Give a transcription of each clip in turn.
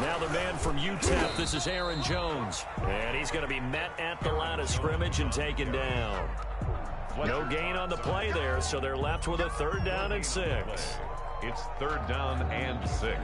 Now the man from UTEP, this is Aaron Jones. And he's going to be met at the line of scrimmage and taken down. No gain on the play there, so they're left with a 3rd down and 6. It's 3rd down and 6.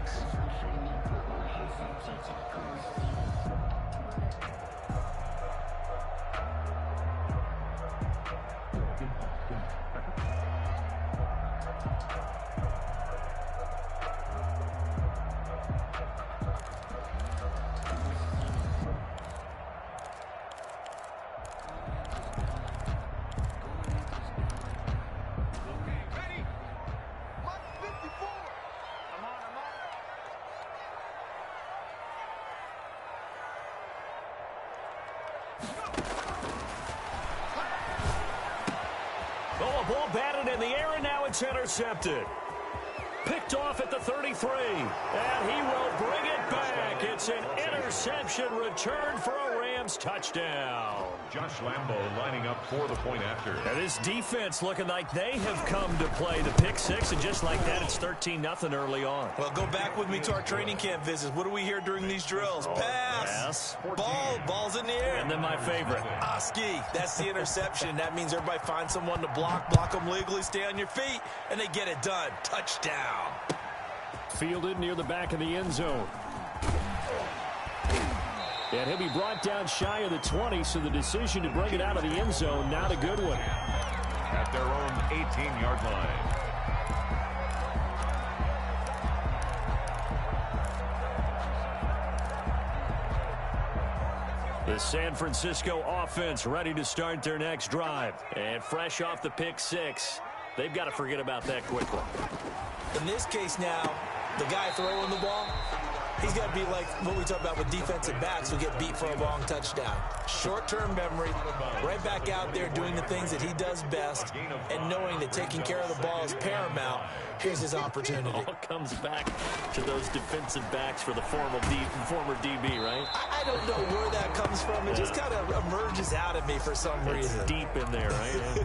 Oh, a ball batted in the air, and now it's intercepted. Picked off at the 33, and he will bring it back. It's an interception return for a Rams touchdown. Josh Lambo lining up for the point after. Now this defense looking like they have come to play. The pick 6, and just like that, it's 13-0 early on. Well, go back with me to our training camp visits. What do we hear during these drills? Pass. Ball's in the air. And then my favorite. Oski, that's the interception. That means everybody finds someone to block them legally, stay on your feet, and they get it done. Touchdown. Fielded near the back of the end zone. And he'll be brought down shy of the 20, so the decision to bring it out of the end zone, not a good one. At their own 18-yard line. The San Francisco offense ready to start their next drive. And fresh off the pick 6, they've got to forget about that quickly. In this case now, the guy throwing the ball, he's got to be like what we talk about with defensive backs who get beat for a long touchdown. Short-term memory, right back out there doing the things that he does best, and knowing that taking care of the ball is paramount. Here's his opportunity. It all comes back to those defensive backs for the former DB, right? I don't know where that comes from. It just kind of emerges out of me for some reason. It's deep in there, right?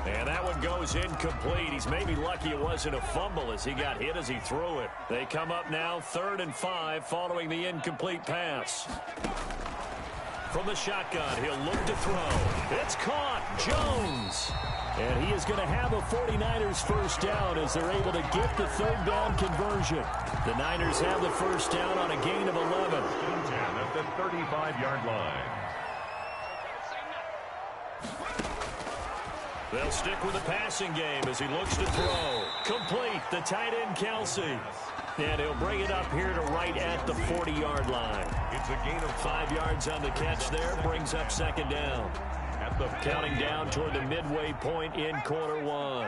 And that one goes incomplete. He's maybe lucky it wasn't a fumble as he got hit as he threw it. They come up now 3rd and 5 following the incomplete pass. From the shotgun, he'll look to throw. It's caught. Jones. And he is going to have a 49ers first down as they're able to get the 3rd down conversion. The Niners have the first down on a gain of 11. 10 at the 35-yard line. They'll stick with the passing game as he looks to throw. Complete, the tight end Kelsey. And he'll bring it up here to right at the 40-yard line. It's a gain of 5 yards on the catch there, brings up 2nd down. At the counting down toward the midway point in quarter 1.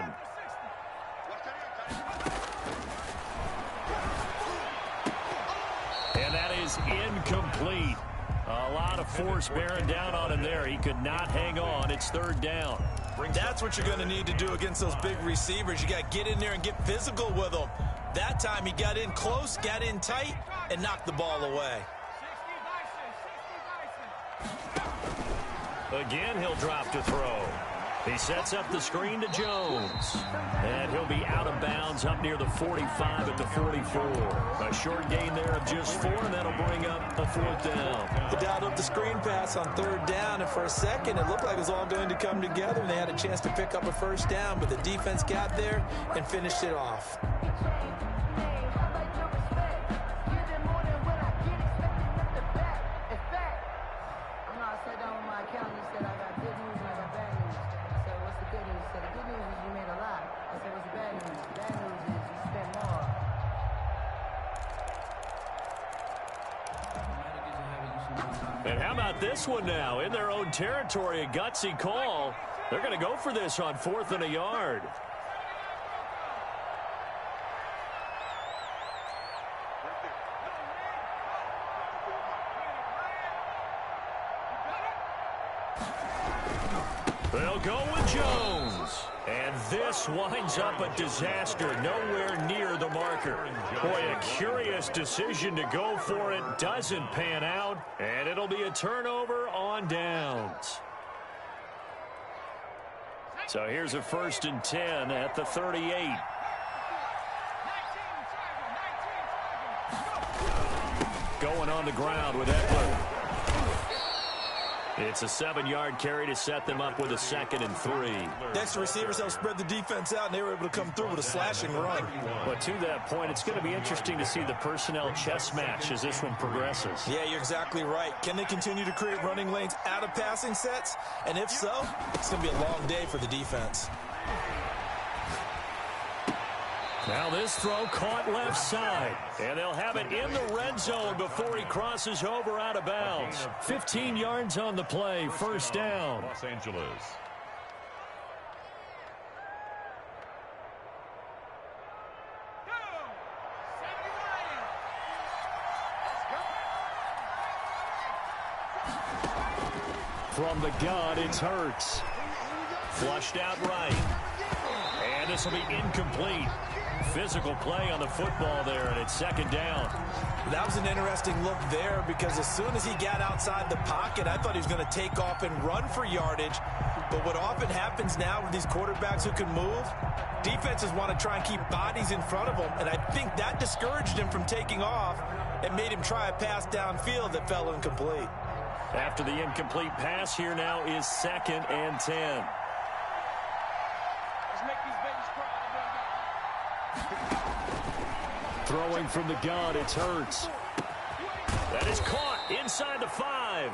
And that is incomplete. A lot of force bearing down on him there. He could not hang on. It's 3rd down. That's what you're going to need to do against those big receivers. You got to get in there and get physical with them. That time he got in close, got in tight, and knocked the ball away. Again, he'll drop to throw. He sets up the screen to Jones. And he'll be out of bounds up near the 45 at the 44. A short gain there of just 4, and that'll bring up a 4th down. They dialed up the screen pass on 3rd down, and for a second it looked like it was all going to come together, and they had a chance to pick up a first down, but the defense got there and finished it off. And how about this one now? In their own territory, a gutsy call. They're going to go for this on 4th and a yard. They'll go with Jones. And this winds up a disaster, nowhere near the marker. Boy, a curious decision to go for it. Doesn't pan out, and it'll be a turnover on downs. So here's a 1st and 10 at the 38. going on the ground with Eckler. It's a 7-yard carry to set them up with a 2nd and 3. Next, receivers helped spread the defense out, and they were able to come through with a slashing run. But to that point, it's going to be interesting to see the personnel chess match as this one progresses. Yeah, you're exactly right. Can they continue to create running lanes out of passing sets? And if so, it's going to be a long day for the defense. Now this throw caught left side, and they'll have it in the red zone before he crosses over out of bounds. 15 yards on the play, first down. Los Angeles. From the gun, it's Hurts. Flushed out right. And this will be incomplete. Physical play on the football there, and it's 2nd down. That was an interesting look there because as soon as he got outside the pocket, I thought he was going to take off and run for yardage. But what often happens now with these quarterbacks who can move, defenses want to try and keep bodies in front of them, and I think that discouraged him from taking off and made him try a pass downfield that fell incomplete. After the incomplete pass, here now is 2nd and 10. Throwing from the gun, it's Hurts. That is caught inside the 5.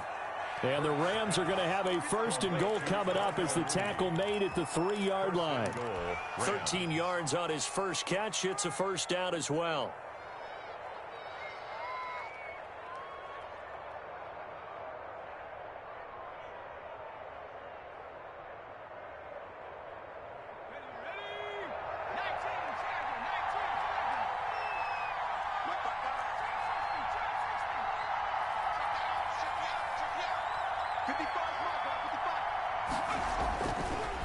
And the Rams are going to have a 1st and goal coming up as the tackle made at the 3-yard line. 13 yards on his first catch. It's a first down as well.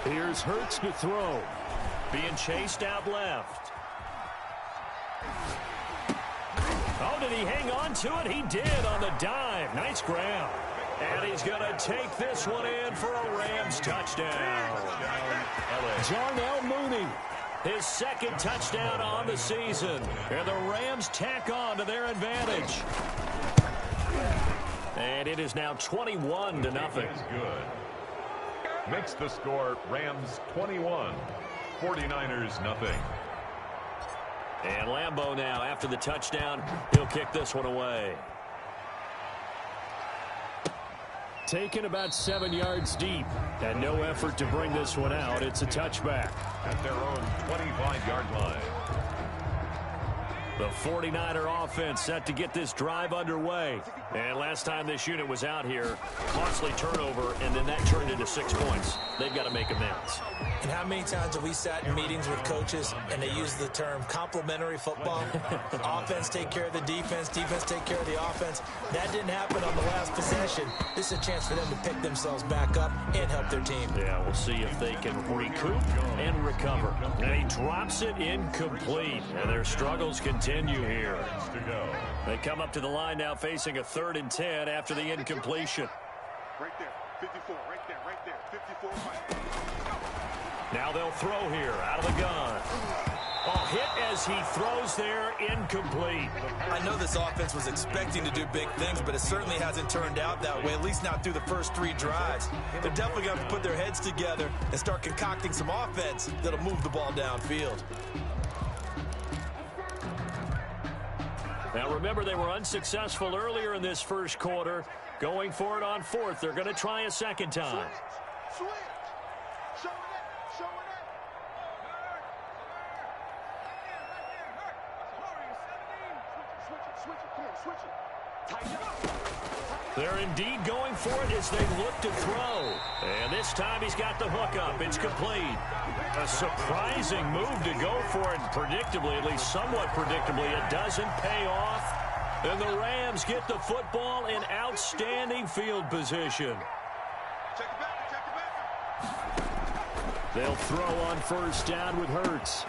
Here's Hurts to throw. Being chased out left. Oh, did he hang on to it? He did on the dive. Nice grab. And he's going to take this one in for a Rams touchdown. Jarnell Mooney, his 2nd touchdown on the season. And the Rams tack on to their advantage. And it is now 21-0. Good. Makes the score Rams 21, 49ers nothing. And Lambeau now, after the touchdown, he'll kick this one away. Taken about 7 yards deep, and no effort to bring this one out. It's a touchback. At their own 25-yard line. The 49er offense set to get this drive underway. And last time this unit was out here, costly turnover, and then that turned into 6 points. They've got to make amends. And how many times have we sat in meetings with coaches and they use the term complementary football? Offense take care of the defense, defense take care of the offense. That didn't happen on the last possession. This is a chance for them to pick themselves back up and help their team. Yeah, we'll see if they can recoup and recover. And he drops it incomplete, and their struggles continue here. They come up to the line now facing a 3rd and 10 after the incompletion. Right there, 54, right there, 54. Now they'll throw here out of the gun. Oh, hit as he throws there, incomplete. I know this offense was expecting to do big things, but it certainly hasn't turned out that way, at least not through the first 3 drives. They're definitely going to put their heads together and start concocting some offense that'll move the ball downfield. Now remember, they were unsuccessful earlier in this first quarter. Going for it on 4th. They're going to try a 2nd time. Switch. Show it up. Switch it. Come on, switch it. Tighten up. They're indeed going for it as they look to throw. And this time he's got the hook up. It's complete. A surprising move to go for it. Predictably, at least somewhat predictably, it doesn't pay off. And the Rams get the football in outstanding field position. Check it back. They'll throw on 1st down with Hurts.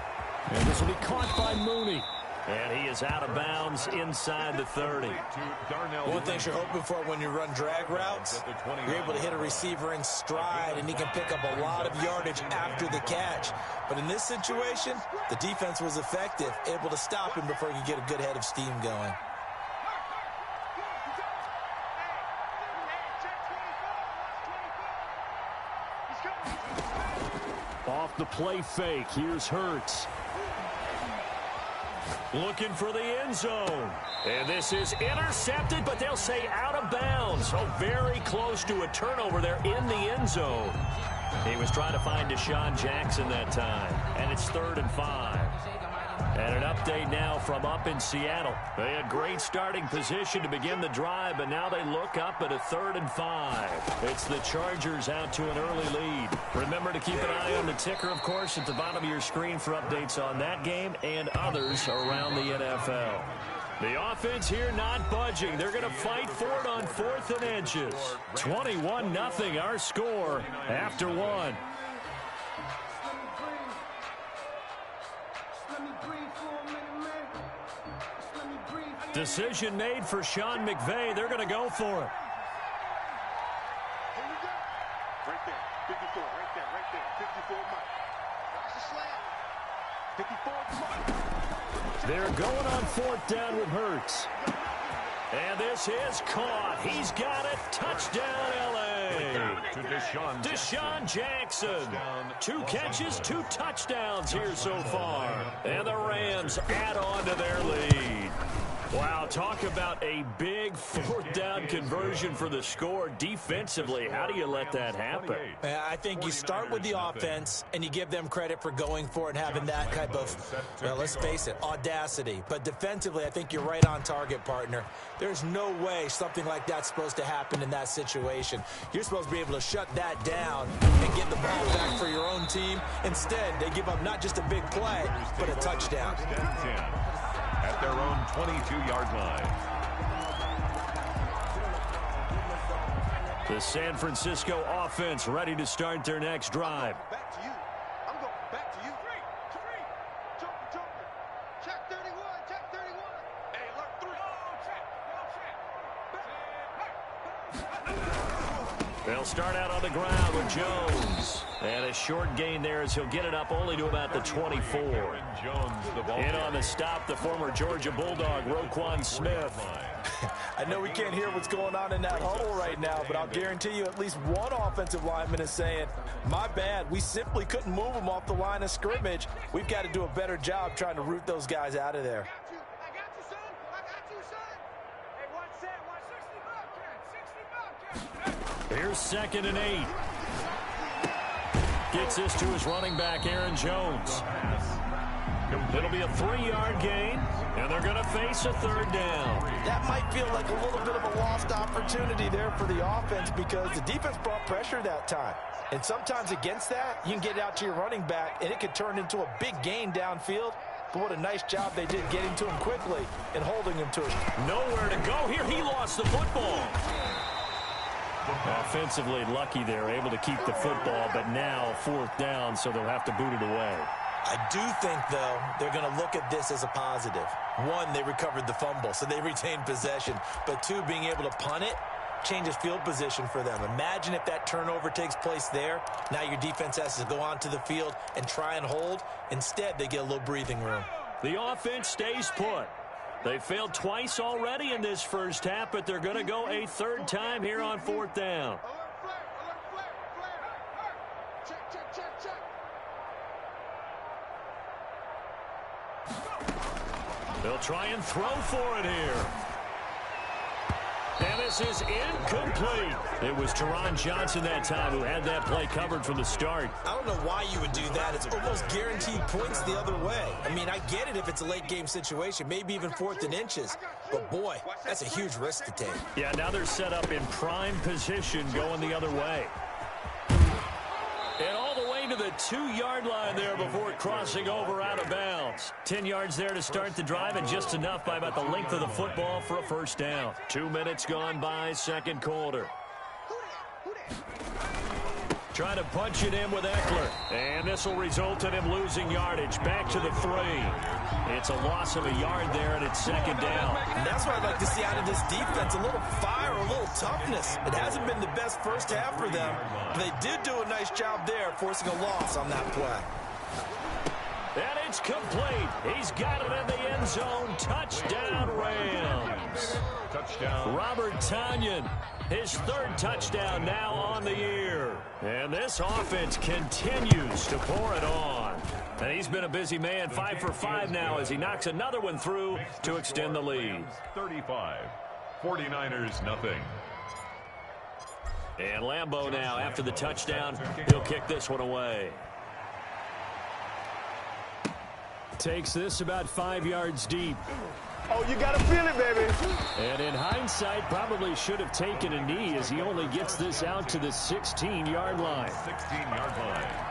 And this will be caught by Mooney. And he is out of bounds inside the 30. One thing you're hoping for when you run drag routes, you're able to hit a receiver in stride, and he can pick up a lot of yardage after the catch. But in this situation, the defense was effective, able to stop him before he could get a good head of steam going. Off the play fake, here's Hurts. Looking for the end zone. And this is intercepted, but they'll say out of bounds. Oh, very close to a turnover there in the end zone. He was trying to find Deshaun Jackson that time. And it's 3rd and 5. And an update now from up in Seattle. They had great starting position to begin the drive, but now they look up at a 3rd and 5. It's the Chargers out to an early lead. Remember to keep an eye on the ticker, of course, at the bottom of your screen for updates on that game and others around the NFL. The offense here not budging. They're going to fight for it on 4th and inches. 21-0 our score after 1. Decision made for Sean McVay. They're going to go for it. Right there, 54, right there, 54 mark. Watch the slant. 54 mark. They're going on 4th down with Hurts. And this is caught. He's got it. Touchdown, L.A. To Deshaun Jackson. 2 catches, 2 touchdowns here so far. And the Rams add on to their lead. Wow, talk about a big 4th down conversion for the score. Defensively, how do you let that happen? I think you start with the offense, and you give them credit for going for it and having that type of, well, let's face it, audacity. But defensively, I think you're right on target, partner. There's no way something like that's supposed to happen in that situation. You're supposed to be able to shut that down and get the ball back for your own team. Instead, they give up not just a big play, but a touchdown. At their own 22-yard line. The San Francisco offense ready to start their next drive. Back to you. I'm going back to you. Three. Joker. Check 31. Hey, alert 3. They'll start out on the ground with Jones. And a short gain there as he'll get it up only to about the 24. In on the stop, the former Georgia Bulldog, Roquan Smith. I know we can't hear what's going on in that huddle right now, but I'll guarantee you at least one offensive lineman is saying, my bad, we simply couldn't move them off the line of scrimmage. We've got to do a better job trying to root those guys out of there. I got you, son. Hey, one set, 160 Here's 2nd and 8. Gets this to his running back, Aaron Jones. It'll be a 3-yard gain, and they're going to face a 3rd down. That might feel like a little bit of a lost opportunity there for the offense because the defense brought pressure that time. And sometimes against that, you can get out to your running back, and it could turn into a big gain downfield. But what a nice job they did getting to him quickly and holding him to it. Nowhere to go here. He lost the football. Offensively lucky they're able to keep the football, but now 4th down, so they'll have to boot it away. I do think, though, they're going to look at this as a positive. 1, they recovered the fumble, so they retained possession. But 2, being able to punt it changes field position for them. Imagine if that turnover takes place there. Now your defense has to go onto the field and try and hold. Instead, they get a little breathing room. The offense stays put. They failed twice already in this first half, but they're going to go a 3rd time here on 4th down. They'll try and throw for it here. And this is incomplete. It was Teron Johnson that time who had that play covered from the start. I don't know why you would do that. It's almost guaranteed points the other way. I mean, I get it if it's a late game situation, maybe even 4th and inches. But, boy, that's a huge risk to take. Yeah, now they're set up in prime position going the other way. And all the way to the 2-yard line there before crossing over out of bounds. 10 yards there to start the drive, and just enough by about the length of the football for a 1st down. 2 minutes gone by, 2nd quarter. Trying to punch it in with Eckler. And this will result in him losing yardage. Back to the 3. It's a loss of a yard there, and it's 2nd down. And that's what I'd like to see out of this defense, a little fire, a little toughness. It hasn't been the best first half for them, but they did do a nice job there, forcing a loss on that play. And it's complete. He's got it in the end zone. Touchdown, Rams. Touchdown. Robert Tonyan His third touchdown now on the year. And this offense continues to pour it on. And he's been a busy man, 5 for 5 now as he knocks another one through to extend the lead. 35. 49ers nothing. And Lambeau now, after the touchdown, he'll kick this one away. Takes this about 5 yards deep. Oh, you got to feel it, baby. And in hindsight, probably should have taken a knee as he only gets this out to the 16-yard line. 16-yard line.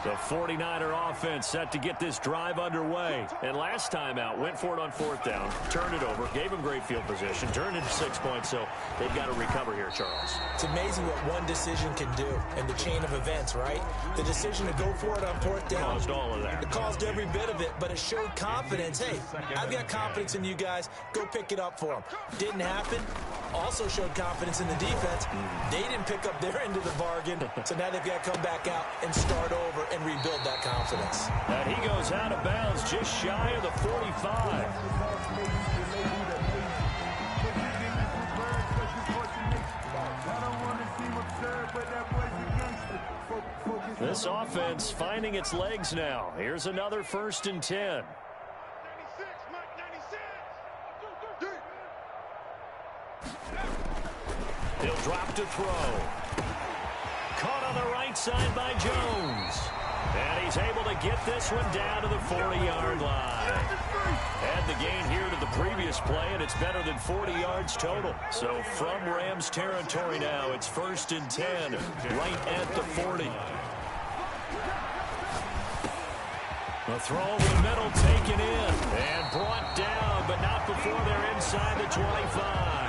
The 49er offense set to get this drive underway. And last time out, went for it on 4th down, turned it over, gave him great field position, turned into 6 points, so they've got to recover here, Charles. It's amazing what one decision can do in the chain of events, right? The decision to go for it on 4th down. Caused all of that. It caused every bit of it, but it showed confidence. Hey, I've got confidence in you guys. Go pick it up for them. Didn't happen. Also showed confidence in the defense. They didn't pick up their end of the bargain, so now they've got to come back out and start over and rebuild that confidence. And he goes out of bounds just shy of the 45. This offense finding its legs now. Here's another 1st and 10. He'll drop to throw. Caught on the right side by Jones. And he's able to get this one down to the 40-yard line. Add the gain here to the previous play, and it's better than 40 yards total. So from Rams territory now, it's 1st and 10, right at the 40. The throw over the middle taken in and brought down, but not before they're inside the 25.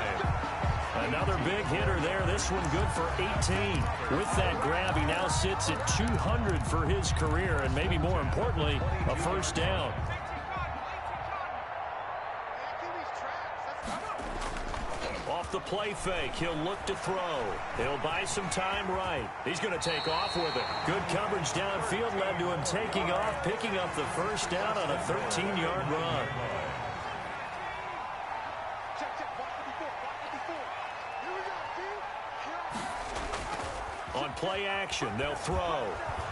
Another big hitter there. This one good for 18. With that grab, he now sits at 200 for his career, and maybe more importantly, a 1st down. Off the play fake, he'll look to throw. He'll buy some time right. He's going to take off with it. Good coverage downfield led to him taking off, picking up the 1st down on a 13-yard run. On play action, they'll throw.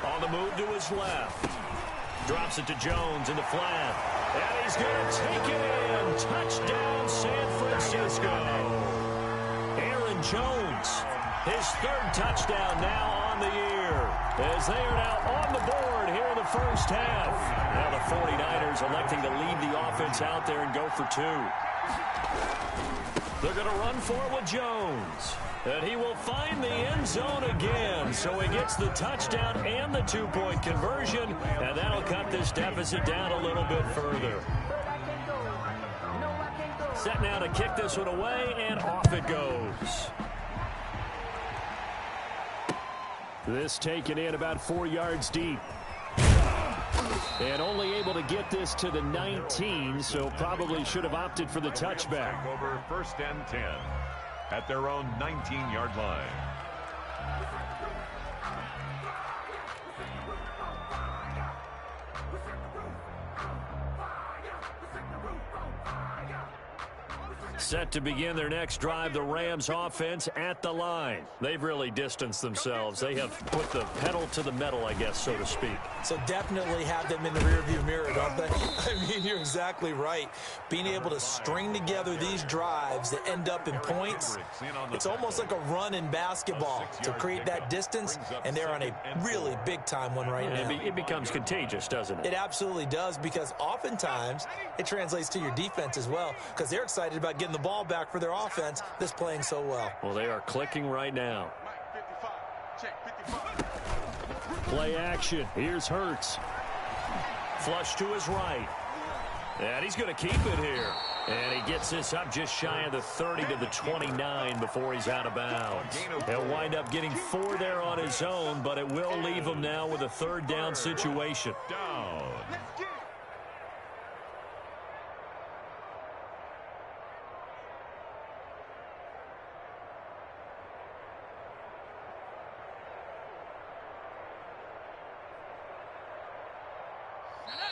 On the move to his left. Drops it to Jones in the flat. And he's going to take it in. Touchdown, San Francisco. Aaron Jones, his 3rd touchdown now on the year. As they are now on the board here in the 1st half. Now the 49ers electing to leave the offense out there and go for 2. They're going to run for it with Jones. And he will find the end zone again. So he gets the touchdown and the 2-point conversion. And that'll cut this deficit down a little bit further. Set now to kick this one away, and off it goes. This taken in about 4 yards deep. And only able to get this to the 19, so probably should have opted for the touchback. Over 1st and 10 at their own 19-yard line. Set to begin their next drive, the Rams offense at the line. They've really distanced themselves. They have put the pedal to the metal, I guess, so to speak. So definitely have them in the rearview mirror, don't they? I mean, you're exactly right. Being able to string together these drives that end up in points, it's almost like a run in basketball to create that distance, and they're on a really big-time one right now. It becomes contagious, doesn't it? It absolutely does, because oftentimes it translates to your defense as well, because they're excited about getting the ball back for their offense that's playing so well. Well, they are clicking right now. Play action. Here's Hurts. Flush to his right. And he's going to keep it here. And he gets this up just shy of the 30 to the 29 before he's out of bounds. He'll wind up getting 4 there on his own, but it will leave him now with a 3rd down situation. Down.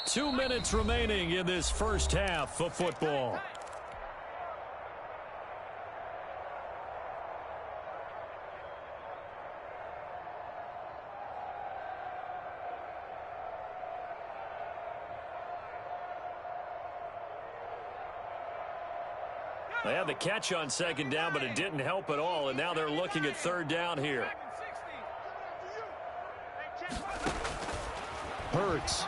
2 minutes remaining in this 1st half of football. They had the catch on second down, but it didn't help at all, and now they're looking at third down here. Hurts.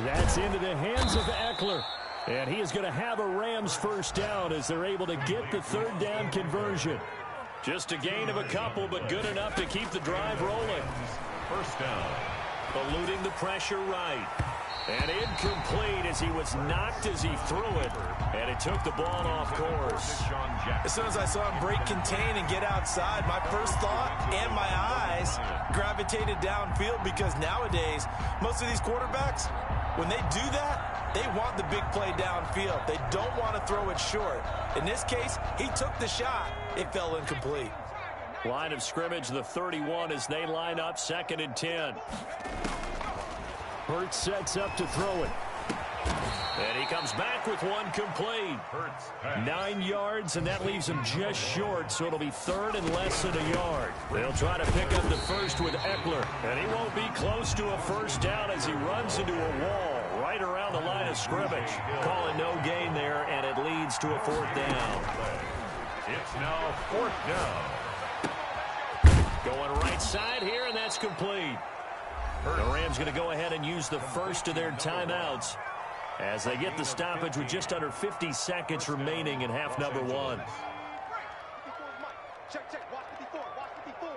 That's into the hands of Eckler. And he is going to have a Rams first down as they're able to get the third down conversion. Just a gain of a couple, but good enough to keep the drive rolling. First down. Eluding the pressure right. And incomplete as he was knocked as he threw it. And it took the ball off course. As soon as I saw him break contain and get outside, my first thought and my eyes gravitated downfield, because nowadays, most of these quarterbacks, when they do that, they want the big play downfield. They don't want to throw it short. In this case, he took the shot. It fell incomplete. Line of scrimmage, the 31, as they line up 2nd and 10. Hurts sets up to throw it. And he comes back with one complete. 9 yards, and that leaves him just short, so it'll be 3rd and less than a yard. They'll try to pick up the first with Eckler, and he won't be close to a first down as he runs into a wall right around the line of scrimmage. Calling no gain there, and it leads to a 4th down. It's now 4th down. Going right side here, and that's complete. The Rams going to go ahead and use the first of their timeouts as they get the stoppage with just under 50 seconds remaining in half number 1. Check, watch 54, watch 54.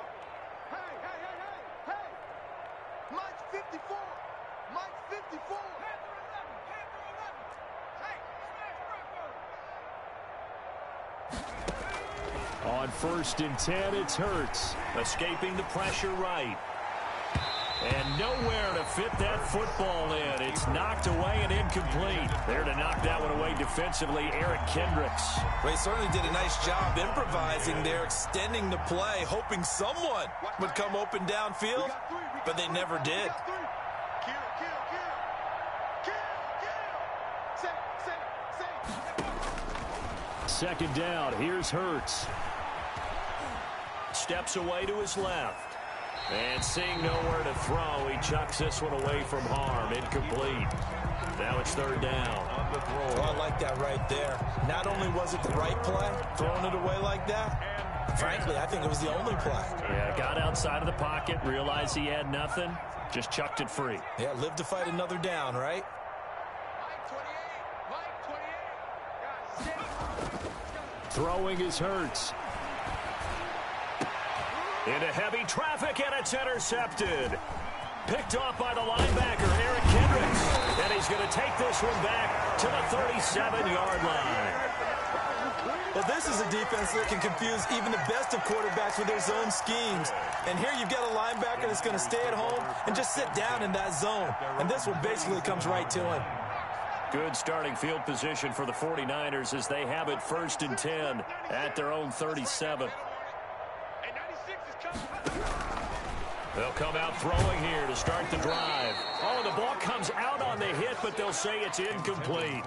Hey. Mike's 54. Mike's 54. On 1st and 10, it's Hurts. Escaping the pressure right. And nowhere to fit that football in. It's knocked away and incomplete. There to knock that one away defensively, Eric Kendricks. They certainly did a nice job improvising there, extending the play, hoping someone would come open downfield, but they never did. Second down, here's Hurts. Steps away to his left. And seeing nowhere to throw, he chucks this one away from harm. Incomplete. Now it's 3rd down. On the throw. Oh, I like that right there. Not only was it the right play, throwing it away like that, frankly, I think it was the only play. Yeah, got outside of the pocket, realized he had nothing, just chucked it free. Yeah, live to fight another down, right? Throwing is Hurts. Into heavy traffic, and it's intercepted. Picked off by the linebacker, Eric Kendricks. And he's going to take this one back to the 37-yard line. Well, this is a defense that can confuse even the best of quarterbacks with their zone schemes. And here you've got a linebacker that's going to stay at home and just sit down in that zone. And this one basically comes right to him. Good starting field position for the 49ers as they have it 1st and 10 at their own 37. They'll come out throwing here to start the drive. Oh, the ball comes out on the hit, but they'll say it's incomplete.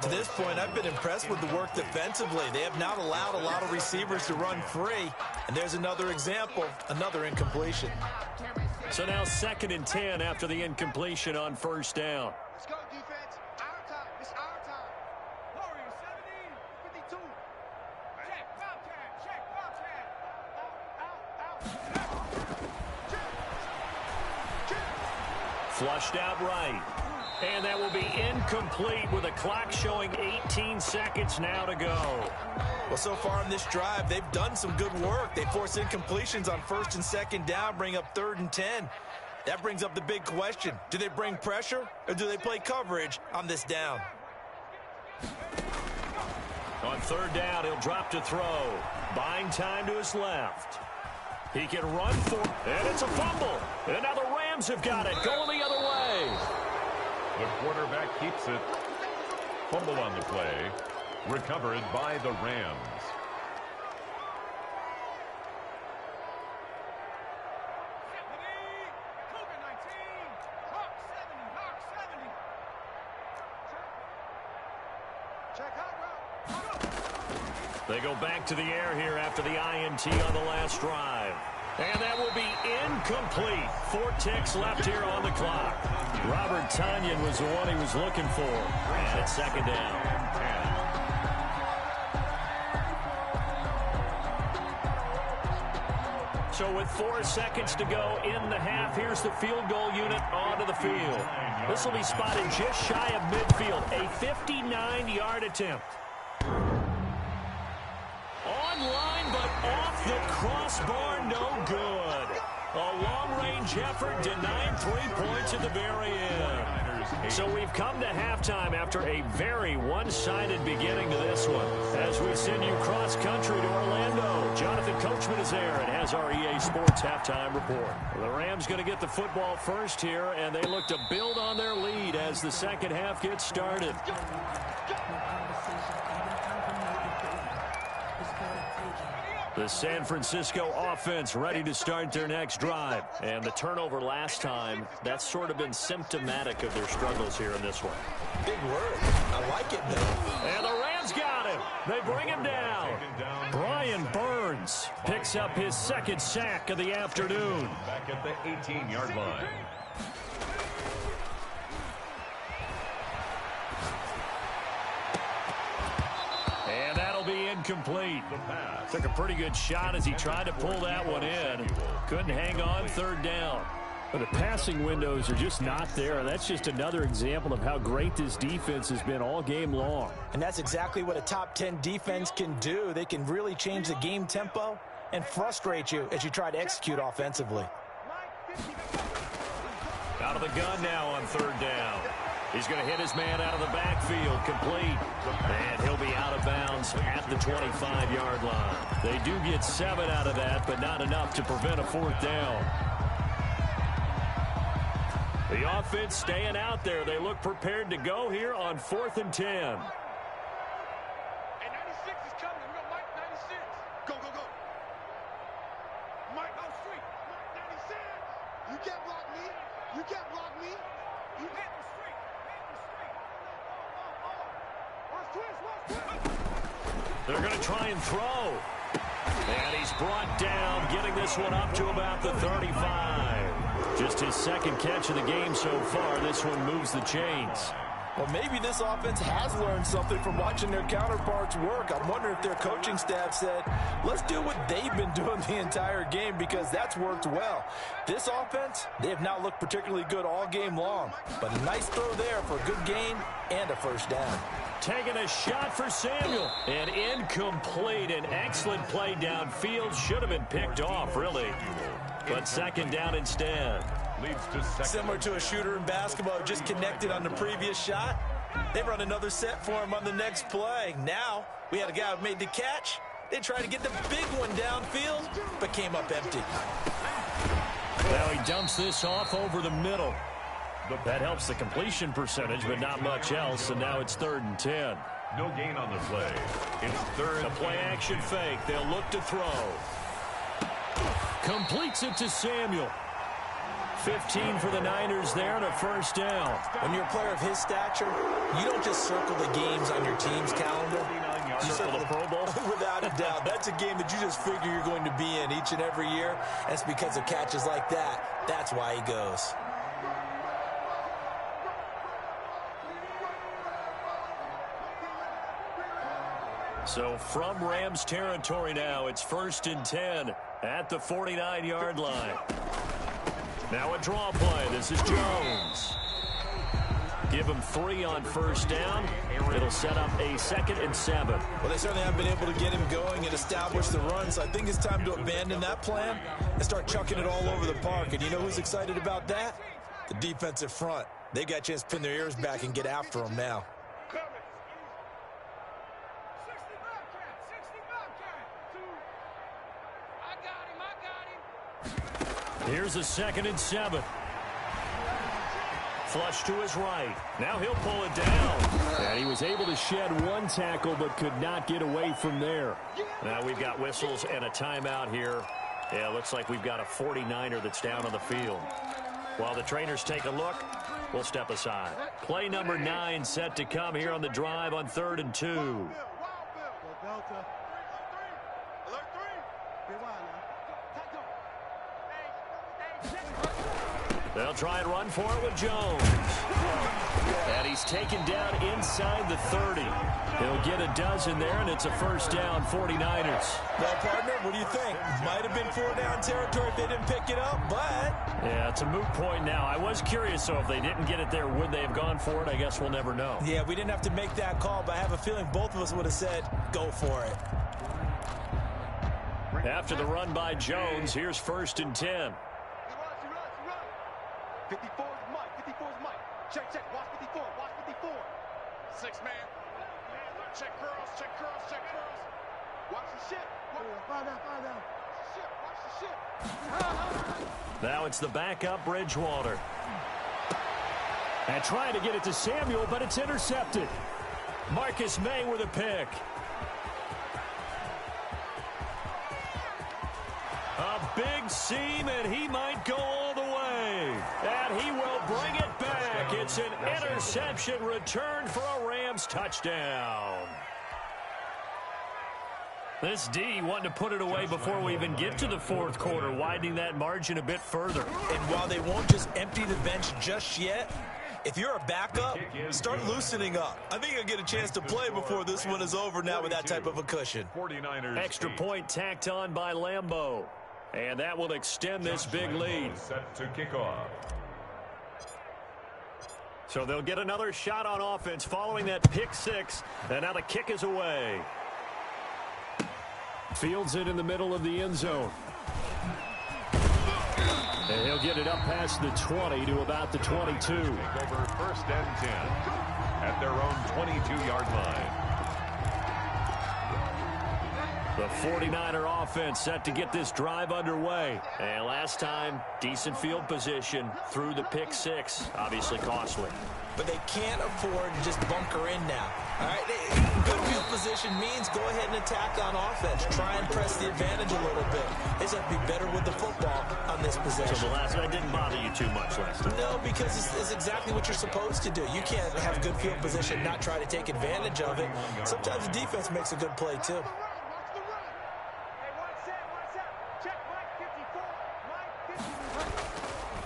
To this point, I've been impressed with the work defensively. They have not allowed a lot of receivers to run free. And there's another example, another incompletion. So now 2nd and 10 after the incompletion on 1st down. Let's go, defense. Our time. It's our time. Warriors 17, 52. Check, Bobcat. Check, Bobcat. Out. Flushed out right. And that will be incomplete with a clock showing 18 seconds now to go. Well, so far in this drive, they've done some good work. They force incompletions on 1st and 2nd down, bring up 3rd and 10. That brings up the big question. Do they bring pressure or do they play coverage on this down? On 3rd down, he'll drop to throw. Buying time to his left. He can run for, and it's a fumble. And now the Rams have got it, going the other way. The quarterback keeps it. Fumble on the play. Recovered by the Rams. They go back to the air here after the INT on the last drive. And that will be incomplete. 4 ticks left here on the clock. Robert Tonyan was the one he was looking for. And it's 2nd down. So with 4 seconds to go in the half, here's the field goal unit onto the field. This will be spotted just shy of midfield. A 59-yard attempt. Online, but off the crossbar, no good. A long-range effort denying 3 points at the very end. So we've come to halftime after a very one-sided beginning to this one. As we send you cross-country to Orlando, Jonathan Coachman is there and has our EA Sports halftime report. The Rams going to get the football first here, and they look to build on their lead as the second half gets started. The San Francisco offense ready to start their next drive. And the turnover last time, that's sort of been symptomatic of their struggles here in this one. Big word. I like it, though. And the Rams got him. They bring him down. Brian Burns picks up his second sack of the afternoon. Back at the 18-yard line. And that'll be incomplete. Took a pretty good shot as he tried to pull that one in. Couldn't hang on, third down. But the passing windows are just not there. That's just another example of how great this defense has been all game long. And that's exactly what a top 10 defense can do. They can really change the game tempo and frustrate you as you try to execute offensively. Out of the gun now on third down. He's going to hit his man out of the backfield, complete. And he'll be out of bounds at the 25-yard line. They do get 7 out of that, but not enough to prevent a fourth down. The offense staying out there. They look prepared to go here on 4th and 10. Hey, 96 is coming. We got Mike 96. Go, go, go. Mike out street. Mike 96. You can't block me. You can't block me. You hit the street. They're going to try and throw. And he's brought down, getting this one up to about the 35. Just his second catch of the game so far. This one moves the chains. Well, maybe this offense has learned something from watching their counterparts work. I'm wondering if their coaching staff said, let's do what they've been doing the entire game, because that's worked well. This offense, they have not looked particularly good all game long. But a nice throw there for a good gain and a first down. Taking a shot for Samuel. And incomplete. An excellent play downfield. Should have been picked off, really. But second down instead. Leads to second. Similar to a shooter in basketball, just connected on the previous shot. They run another set for him on the next play. Now, we had a guy who made the catch. They tried to get the big one downfield, but came up empty. Now he dumps this off over the middle. That helps the completion percentage, but not much else, and now it's 3rd and 10. No gain on the play. It's 3rd. The play action fake. They'll look to throw. Completes it to Samuel. 15 for the Niners there and a first down. When you're a player of his stature, you don't just circle the games on your team's calendar. You circle the Pro Bowl. Without a doubt. That's a game that you just figure you're going to be in each and every year. And it's because of catches like that. That's why he goes. So from Rams territory now, it's 1st and 10 at the 49-yard line. Now a draw play. This is Jones. Give him 3 on first down. It'll set up a 2nd and 7. Well, they certainly haven't been able to get him going and establish the run, so I think it's time to abandon that plan and start chucking it all over the park. And you know who's excited about that? The defensive front. They got a chance to pin their ears back and get after him now. Here's a 2nd and 7. Flush to his right. Now he'll pull it down. And he was able to shed 1 tackle but could not get away from there. Now we've got whistles and a timeout here. Yeah, looks like we've got a 49er that's down on the field. While the trainers take a look, we'll step aside. Play number 9 set to come here on the drive on 3rd and 2. They'll try and run for it with Jones. And he's taken down inside the 30. He'll get a dozen there, and it's a first down, 49ers. Well, partner, what do you think? Might have been 4-down territory if they didn't pick it up, but... Yeah, it's a moot point now. I was curious, so if they didn't get it there, would they have gone for it? I guess we'll never know. Yeah, we didn't have to make that call, but I have a feeling both of us would have said, go for it. After the run by Jones, here's 1st and 10. 54 is Mike. 54 is Mike. Check. Watch 54. Watch 54. 6 man. Check curls. Watch the ship. Find out. Watch the ship. Now it's the backup Bridgewater. And trying to get it to Samuel, but it's intercepted. Marcus May with a pick. A big seam, and he might go all the way. And he will bring it back. It's an interception return for a Rams touchdown. This D wanting to put it away before we even get to the 4th quarter, widening that margin a bit further. And while they won't just empty the bench just yet, if you're a backup, start loosening up. I think you'll get a chance to play before this one is over now with that type of a cushion. 49ers. Extra point tacked on by Lambeau. And that will extend this big lead. Set to kick off. So they'll get another shot on offense following that pick 6. And now the kick is away. Fields it in the middle of the end zone. And he'll get it up past the 20 to about the 22. Take over 1st and 10 at their own 22-yard line. The 49er offense set to get this drive underway. And last time, decent field position through the pick 6. Obviously costly. But they can't afford to just bunker in now. All right, good field position means go ahead and attack on offense. Try and press the advantage a little bit. They just have to be better with the football on this possession. So the last night didn't bother you too much last time? No, because it's exactly what you're supposed to do. You can't have good field position, not try to take advantage of it. Sometimes the defense makes a good play, too.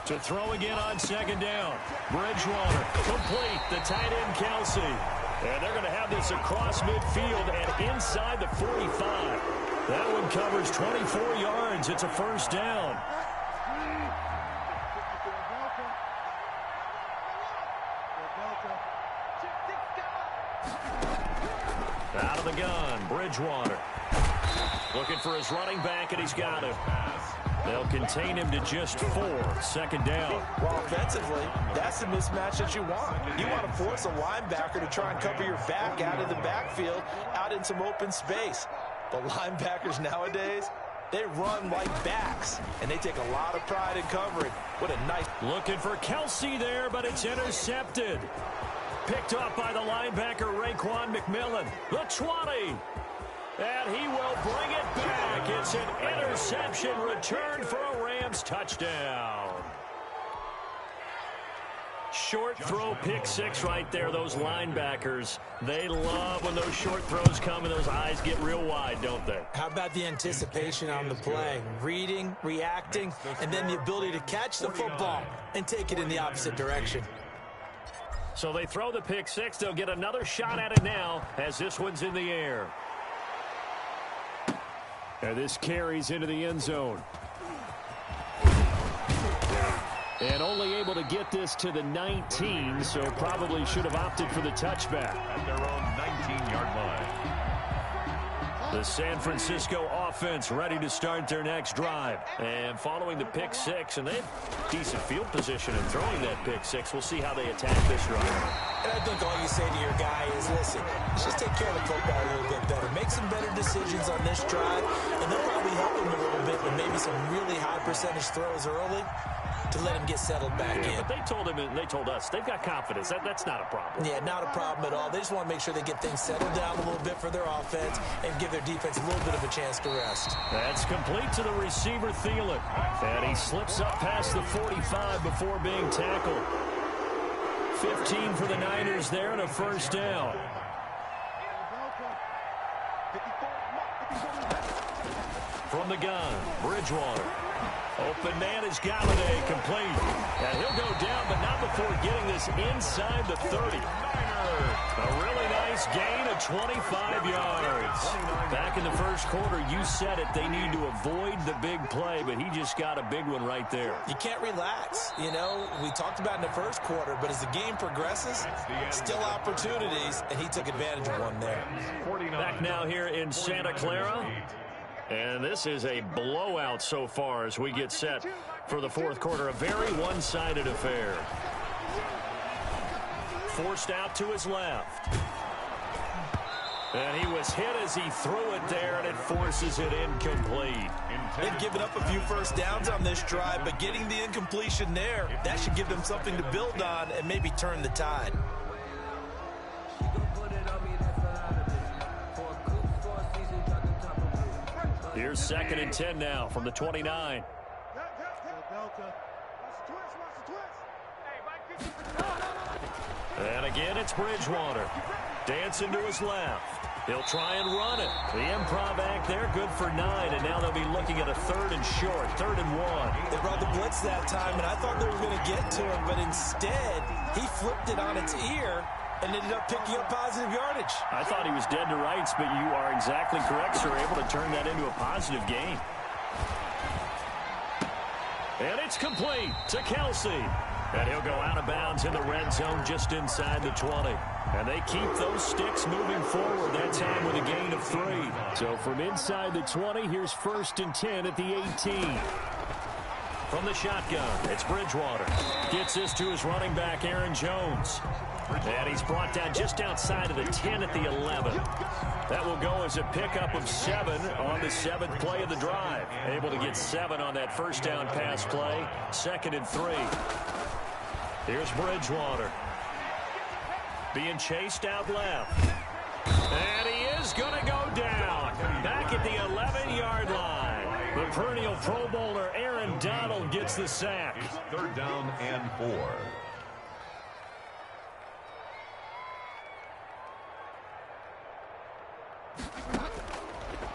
To throw again on 2nd down. Bridgewater complete. The tight end Kelsey. And they're going to have this across midfield and inside the 45. That one covers 24 yards. It's a first down. Out of the gun, Bridgewater. Looking for his running back, and he's got him. They'll contain him to just 4. 2nd down. Well, offensively, that's the mismatch that you want. You want to force a linebacker to try and cover your back out of the backfield, out in some open space. But linebackers nowadays, they run like backs, and they take a lot of pride in covering. What a nice... Looking for Kelsey there, but it's intercepted. Picked off by the linebacker, Raekwon McMillan. The 20. And he will bring it back. It's an interception return for a Rams touchdown. Short throw pick 6 right there. Those linebackers, they love when those short throws come and those eyes get real wide, don't they? How about the anticipation on the play? Reading, reacting, and then the ability to catch the football and take it in the opposite direction. So they throw the pick 6. They'll get another shot at it now as this one's in the air. And this carries into the end zone. And only able to get this to the 19, so probably should have opted for the touchback. At their own 19-yard line. The San Francisco offense ready to start their next drive. And following the pick 6, and they have decent field position in throwing that pick 6. We'll see how they attack this drive. And I think all you say to your guy is, listen, let's just take care of the football a little bit better. Make some better decisions on this drive, and they'll probably help him a little bit with maybe some really high percentage throws early to let him get settled back in. But they told him, and they told us, they've got confidence. That's not a problem. Yeah, not a problem at all. They just want to make sure they get things settled down a little bit for their offense and give their defense a little bit of a chance to rest. That's complete to the receiver, Thielen. And he slips up past the 45 before being tackled. 15 for the Niners there and a first down. From the gun, Bridgewater. Open man is Galladay, complete. And he'll go down, but not before getting this inside the 30. A really nice gain of 25 yards. Back in the first quarter, you said it, they need to avoid the big play, but he just got a big one right there. You can't relax. You know, we talked about in the first quarter, but as the game progresses, still opportunities, and he took advantage of one there. Back now here in Santa Clara. And this is a blowout so far as we get set for the fourth quarter. A very one-sided affair. Forced out to his left. And he was hit as he threw it there, and it forces it incomplete. They've given up a few first downs on this drive, but getting the incompletion there, that should give them something to build on and maybe turn the tide. Here's 2nd and 10 now from the 29. And again, it's Bridgewater. Dancing to his left. He'll try and run it. The improv act there, good for 9, and now they'll be looking at a 3rd and short, 3rd and 1. They brought the blitz that time, and I thought they were going to get to him, but instead, he flipped it on its ear and ended up picking up positive yardage. I thought he was dead to rights, but you are exactly correct, sir. Able to turn that into a positive gain. And it's complete to Kelsey. And he'll go out of bounds in the red zone just inside the 20. And they keep those sticks moving forward, that time with a gain of 3. So from inside the 20, here's 1st and 10 at the 18. From the shotgun, it's Bridgewater. Gets this to his running back, Aaron Jones. And he's brought down just outside of the 10 at the 11. That will go as a pickup of 7 on the 7th play of the drive. Able to get 7 on that first down pass play. 2nd and 3. Here's Bridgewater. Being chased out left. And he is going to go down. Back at the 11-yard line. The perennial Pro Bowler Aaron Donald gets the sack. 3rd down and 4.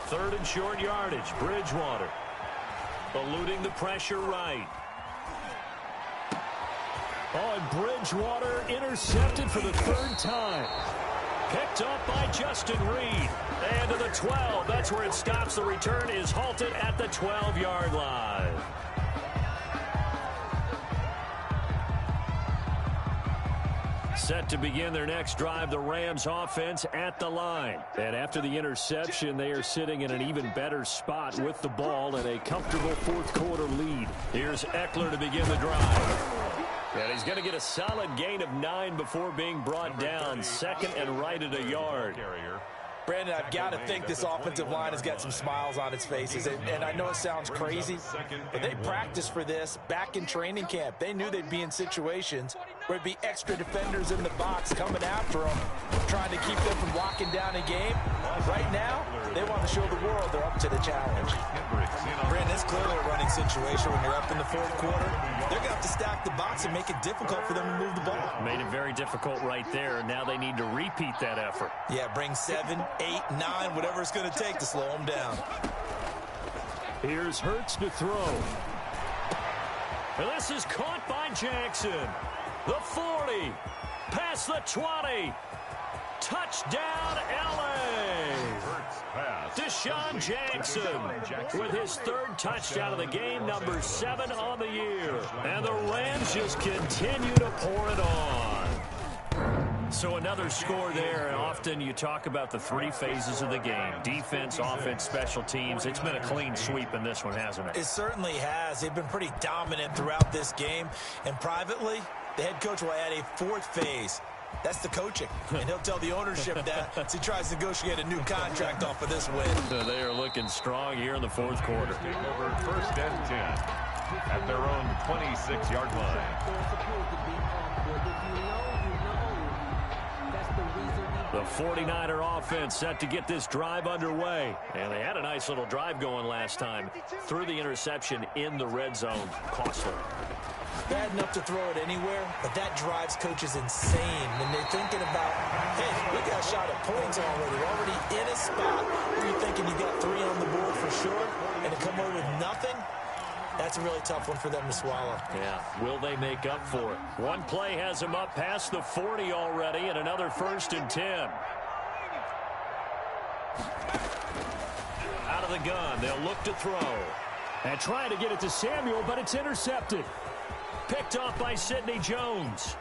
Third and short yardage. Bridgewater eluding the pressure right. Oh, and Bridgewater intercepted for the 3rd time. Picked up by Justin Reed. And to the 12. That's where it stops. The return is halted at the 12-yard line. Set to begin their next drive, the Rams offense at the line. And after the interception, they are sitting in an even better spot with the ball and a comfortable fourth quarter lead. Here's Eckler to begin the drive. And he's going to get a solid gain of 9 before being brought down. 2nd and right at a yard. Brandon, I've got to think this offensive line has got some smiles on its faces. And I know it sounds crazy, but they practiced for this back in training camp. They knew they'd be in situations where there'd be extra defenders in the box coming after them, trying to keep them from locking down a game. Right now, they want to show the world they're up to the challenge. Brandon, it's clearly a running situation when you're up in the fourth quarter. They're going to have to stack the box and make it difficult for them to move the ball. Made it very difficult right there. Now they need to repeat that effort. Yeah, bring 7, 8, 9, whatever it's going to take to slow them down. Here's Hurts to throw. And this is caught by Jackson. The 40. Past the 20. Touchdown, L.A. Deshaun Jackson with his 3rd touchdown of the game, number 7 on the year. And the Rams just continue to pour it on. So another score there, and often you talk about the 3 phases of the game. Defense, offense, special teams. It's been a clean sweep in this one, hasn't it? It certainly has. They've been pretty dominant throughout this game. And privately, the head coach will add a 4th phase. That's the coaching. And he'll tell the ownership that as he tries to negotiate a new contract off of this win. So they are looking strong here in the fourth quarter. Over 1st and 10 at their own 26-yard line. The 49er offense set to get this drive underway. And they had a nice little drive going last time. Through the interception in the red zone. Costly. Bad enough to throw it anywhere, but that drives coaches insane when they're thinking about, hey, we got a shot at points already. We're already in a spot where you're thinking you got 3 on the board for sure, and to come away with nothing, that's a really tough one for them to swallow. Yeah, will they make up for it? One play has them up past the 40 already, and another 1st and 10. Out of the gun, they'll look to throw. And trying to get it to Samuel, but it's intercepted. Picked off by Sidney Jones.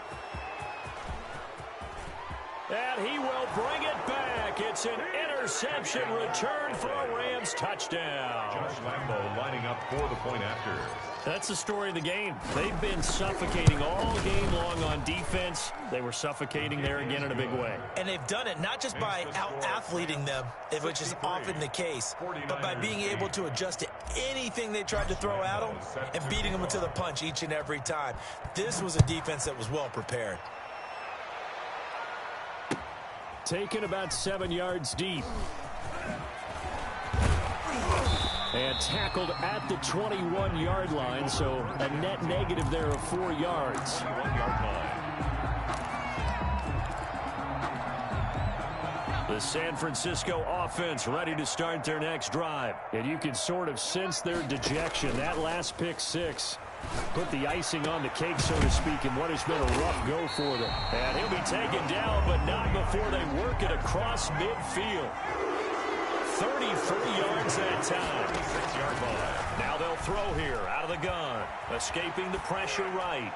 And he will bring it back. It's an interception return for a Rams touchdown. Josh Lambo lining up for the point after. That's the story of the game. They've been suffocating all game long on defense. They were suffocating there again in a big way. And they've done it not just by out-athleting them, which is often the case, but by being able to adjust to anything they tried to throw at them and beating them to the punch each and every time. This was a defense that was well prepared. Taken about 7 yards deep. And tackled at the 21-yard line, so a net negative there of 4 yards. 1-yard line. The San Francisco offense ready to start their next drive. And you can sort of sense their dejection. That last pick 6 put the icing on the cake, so to speak, in what has been a rough go for them. And he'll be taken down, but not before they work it across midfield. 33 yards that time. 6-yard line. Now they'll throw here out of the gun. Escaping the pressure right.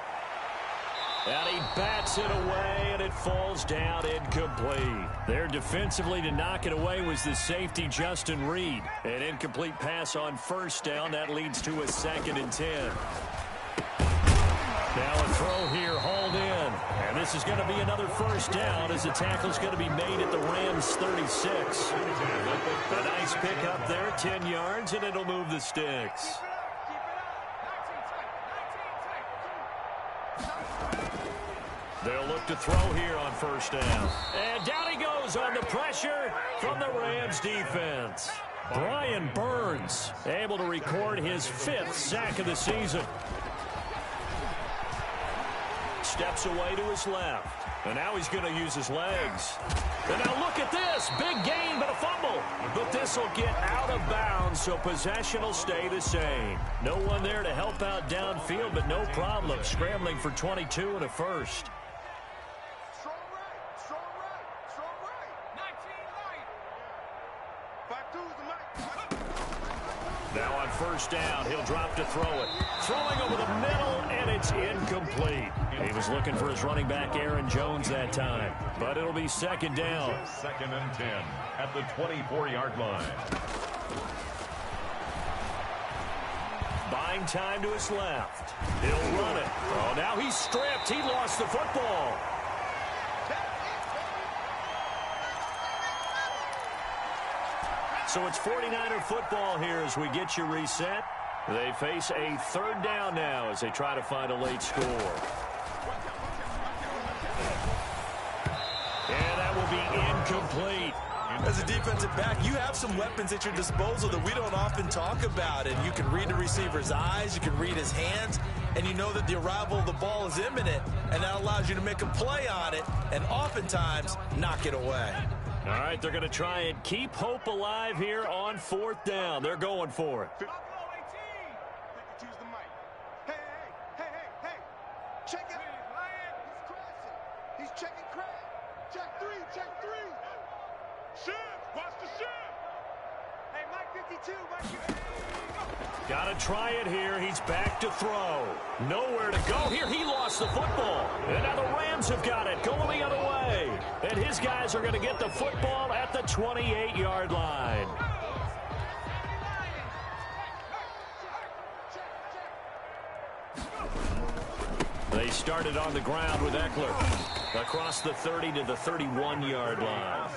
And he bats it away, and it falls down incomplete. There defensively to knock it away was the safety, Justin Reed. An incomplete pass on 1st down. That leads to a 2nd and 10. Now a throw here, hauled in. And this is going to be another 1st down as the tackle's going to be made at the Rams' 36. A nice pick up there, 10 yards, and it'll move the sticks. They'll look to throw here on 1st down. And down he goes on the pressure from the Rams defense. Brian Burns able to record his 5th sack of the season. Steps away to his left. And now he's going to use his legs. And now look at this. Big gain, but a fumble. But this will get out of bounds, so possession will stay the same. No one there to help out downfield, but no problem. Scrambling for 22 and a 1st. Now on 1st down, he'll drop to throw it. Throwing over the middle, and it's incomplete. He was looking for his running back, Aaron Jones, that time. But it'll be 2nd down. 2nd and 10 at the 24-yard line. Buying time to his left. He'll run it. Oh, now he's stripped. He lost the football. So it's 49er football here as we get you reset. They face a 3rd down now as they try to find a late score. And that will be incomplete. As a defensive back, you have some weapons at your disposal that we don't often talk about. And you can read the receiver's eyes, you can read his hands, and you know that the arrival of the ball is imminent, and that allows you to make a play on it and oftentimes knock it away. All right, they're going to try and keep hope alive here on 4th down. They're going for it. Check it. He's checking crash. Check 3. Shift. Watch the shift. Hey, Mike 52. Mike 52. Got to try it here. He's back to throw. Nowhere to go. Here, he lost the football. And now the Rams have got it. Going the other way. And his guys are going to get the football at the 28-yard line. They started on the ground with Eckler. Across the 30 to the 31-yard line.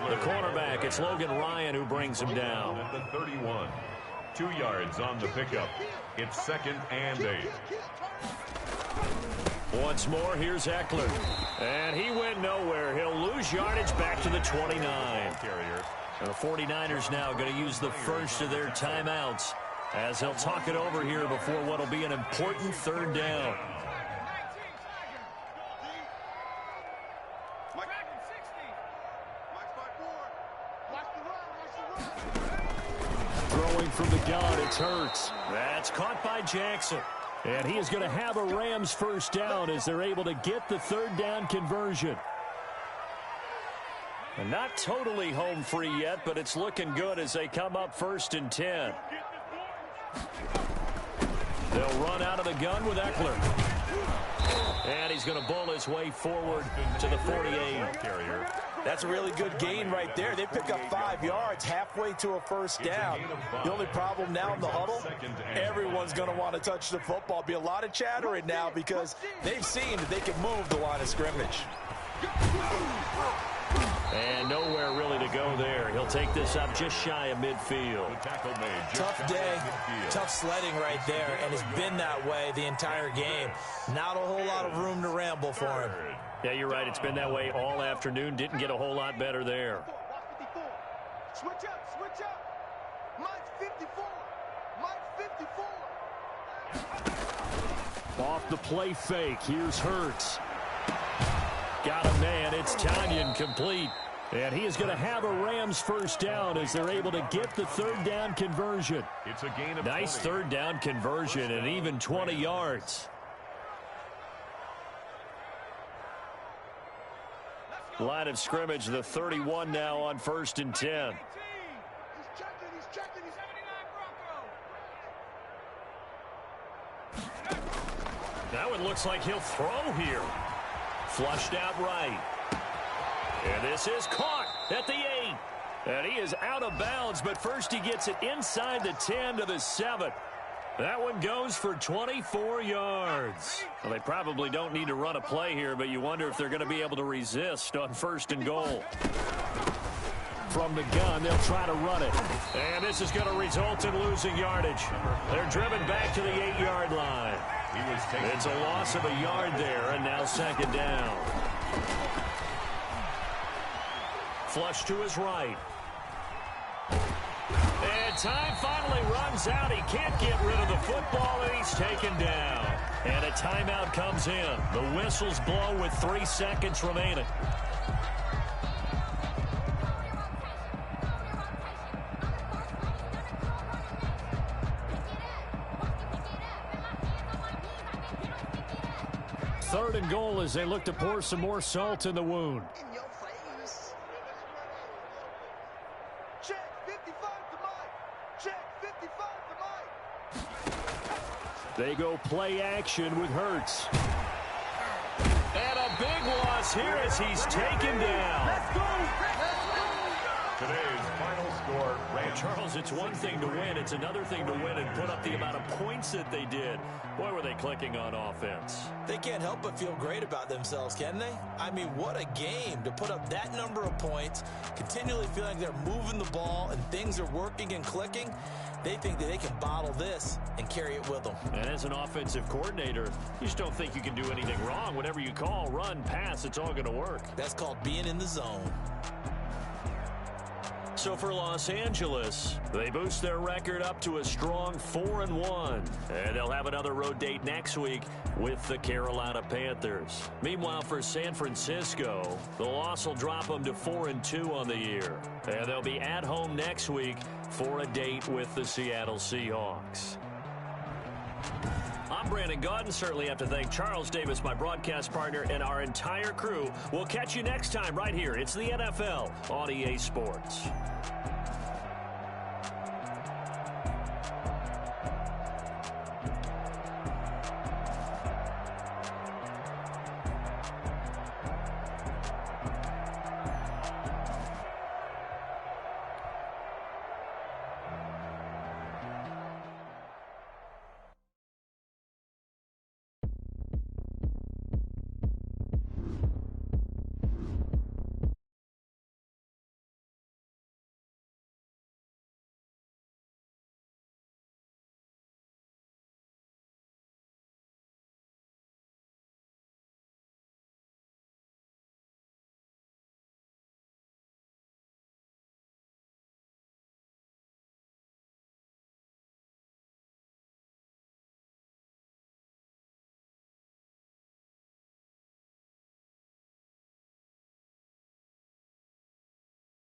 The cornerback, it's Logan Ryan who brings him down. At the 31. 2 yards on the pickup. It's 2nd and 8. Once more, here's Eckler. And he went nowhere. He'll lose yardage back to the 29. Carrier. And the 49ers now going to use the first of their timeouts as they'll talk it over here before what will be an important third down. Throwing from the gun, it's Hurts. That's caught by Jackson. And he is going to have a Rams first down as they're able to get the third down conversion. And not totally home free yet, but it's looking good as they come up 1st and 10. They'll run out of the gun with Eckler. And he's going to bull his way forward to the 48. That's a really good gain right there. They pick up 5 yards halfway to a first down. The only problem now in the huddle, everyone's going to want to touch the football. Be a lot of chattering now because they've seen that they can move the line of scrimmage. And nowhere really to go there. He'll take this up just shy of midfield. Tough day, tough sledding right there, and it's been that way the entire game. Not a whole lot of room to ramble for him. Yeah, you're right. It's been that way all afternoon. Didn't get a whole lot better there. Switch up, switch up. Mike's 54. Mike's 54. Off the play fake, here's Hurts. Got a man. It's Tanyan complete. And he is going to have a Rams first down as they're able to get the third down conversion. It's a gain of nice 20. third down conversion and even 20 yards. Line of scrimmage, the 31 now on 1st and 10. He's checking. That one looks like he'll throw here. Flushed out right. And this is caught at the 8. And he is out of bounds, but first he gets it inside the 10 to the 7. That one goes for 24 yards. Well, they probably don't need to run a play here, but you wonder if they're going to be able to resist on 1st and goal. From the gun, they'll try to run it. And this is going to result in losing yardage. They're driven back to the 8-yard line. It's a loss of a yard there, and now 2nd down. Flush to his right. And time finally runs out. He can't get rid of the football, and he's taken down. And a timeout comes in. The whistles blow with 3 seconds remaining. Third and goal as they look to pour some more salt in the wound. In your face. Check 55 to Mike. Check 55 to Mike. They go play action with Hurts. And a big loss here as he's taken down. Let's go. Today's final score, Rams. Charles, it's one thing to win. It's another thing to win and put up the amount of points that they did. Boy, were they clicking on offense. They can't help but feel great about themselves, can they? I mean, what a game to put up that number of points, continually feeling they're moving the ball and things are working and clicking. They think that they can bottle this and carry it with them. And as an offensive coordinator, you just don't think you can do anything wrong. Whatever you call, run, pass, it's all going to work. That's called being in the zone. So for Los Angeles, they boost their record up to a strong 4-1. And they'll have another road date next week with the Carolina Panthers. Meanwhile, for San Francisco, the loss will drop them to 4-2 on the year. And they'll be at home next week for a date with the Seattle Seahawks. I'm Brandon Gaudin. Certainly have to thank Charles Davis, my broadcast partner, and our entire crew. We'll catch you next time right here. It's the NFL on EA Sports.